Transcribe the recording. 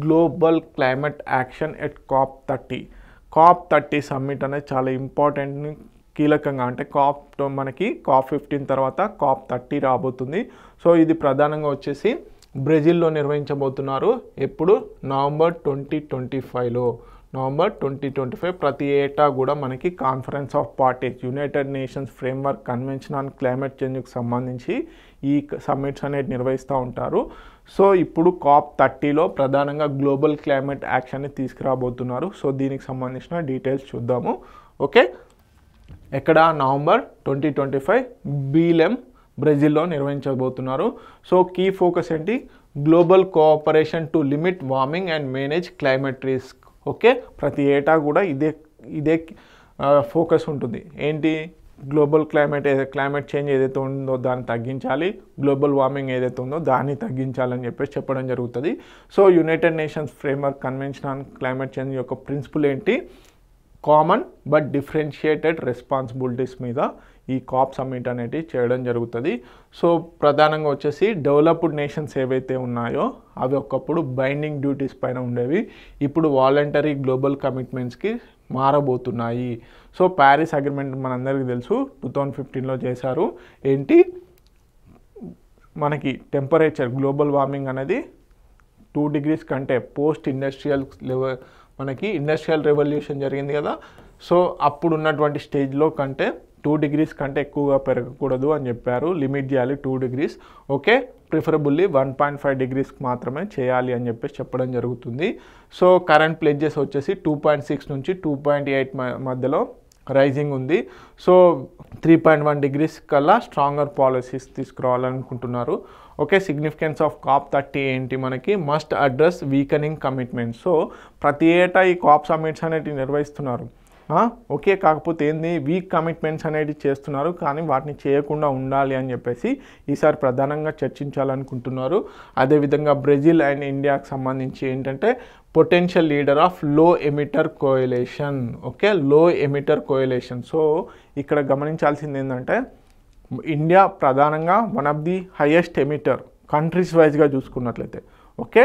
Global climate action at COP30 summit అనేది చాలా important, కీలకంగా. అంటే మనకి COP15 తర్వాత COP30 రాబోతుంది. సో ఇది ప్రధానంగా వచ్చేసి బ్రెజిల్లో నిర్వహించబోతున్నారు. ఎప్పుడు? నవంబర్ 2025 ప్రతి ఏటా కూడా మనకి conference of parties United Nations framework convention on climate చేంజ్కి సంబంధించి ఈ సమ్మిట్స్ అనేది నిర్వహిస్తూ ఉంటారు. సో ఇప్పుడు COP30లో ప్రధానంగా గ్లోబల్ క్లైమేట్ యాక్షన్ని తీసుకురాబోతున్నారు. సో దీనికి సంబంధించిన డీటెయిల్స్ చూద్దాము. ఓకే, ఎక్కడ? నవంబర్ 2025 బీలెమ్ బ్రెజిల్లో నిర్వహించబోతున్నారు. సో కీ ఫోకస్ ఏంటి? Global cooperation to limit warming and manage climate risk. Okay, ప్రతి ఏటా కూడా ఇదే ఫోకస్ ఉంటుంది. ఏంటి? గ్లోబల్ క్లైమేట్ చేంజ్ ఏదైతే ఉందో దాన్ని తగ్గించాలి, గ్లోబల్ వార్మింగ్ ఏదైతే ఉందో దాన్ని తగ్గించాలని చెప్పడం జరుగుతుంది. So United Nations framework convention on climate change యొక్క ప్రిన్సిపల్ ఏంటి? కామన్ బట్ డిఫరెన్షియేటెడ్ రెస్పాన్సిబిలిటీస్ మీద ఈ COP సమ్మిట్ అనేది చేయడం జరుగుతుంది. సో ప్రధానంగా వచ్చేసి డెవలప్డ్ నేషన్స్ ఏవైతే ఉన్నాయో అవి ఒకప్పుడు బైండింగ్ డ్యూటీస్ పైన ఉండేవి, ఇప్పుడు వాలంటరీ గ్లోబల్ కమిట్మెంట్స్కి మారబోతున్నాయి. సో ప్యారిస్ అగ్రిమెంట్ మనందరికీ తెలుసు, 2015లో చేశారు. ఏంటి? మనకి టెంపరేచర్ గ్లోబల్ వార్మింగ్ అనేది 2 degrees కంటే పోస్ట్ ఇండస్ట్రియల్ మనకి ఇండస్ట్రియల్ రెవల్యూషన్ జరిగింది కదా. సో అప్పుడు ఉన్నటువంటి స్టేజ్లో కంటే 2 degrees కంటే ఎక్కువగా పెరగకూడదు అని చెప్పారు. లిమిట్ చేయాలి 2 degrees. ఓకే, ప్రిఫరబుల్లీ 1.5 degrees మాత్రమే చేయాలి అని చెప్పడం జరుగుతుంది. సో కరెంట్ ప్లెడ్జెస్ వచ్చేసి 2.6 నుంచి 2.8 మధ్యలో రైజింగ్ ఉంది. సో 3.1 degrees కల్లా స్ట్రాంగర్ పాలసీస్ తీసుకురావాలనుకుంటున్నారు. ఓకే, సిగ్నిఫికెన్స్ ఆఫ్ COP30 ఏంటి? మనకి must address weakening commitment. So ప్రతి ఏటా ఈ COP సమ్మిట్స్ అనేటివి నిర్వహిస్తున్నారు. ఓకే, కాకపోతే ఏంది? వీక్ కమిట్మెంట్స్ అనేది చేస్తున్నారు, కానీ వాటిని చేయకుండా ఉండాలి అని చెప్పేసి ఈసారి ప్రధానంగా చర్చించాలనుకుంటున్నారు. అదేవిధంగా బ్రెజిల్ అండ్ ఇండియాకి సంబంధించి ఏంటంటే పొటెన్షియల్ లీడర్ ఆఫ్ లో ఎమిటర్ కోయలేషన్. ఓకే, లో ఎమిటర్ కోయలేషన్. సో ఇక్కడ గమనించాల్సింది ఏంటంటే ఇండియా ప్రధానంగా one of the highest emitter countries వైజ్గా చూసుకున్నట్లయితే. ఓకే,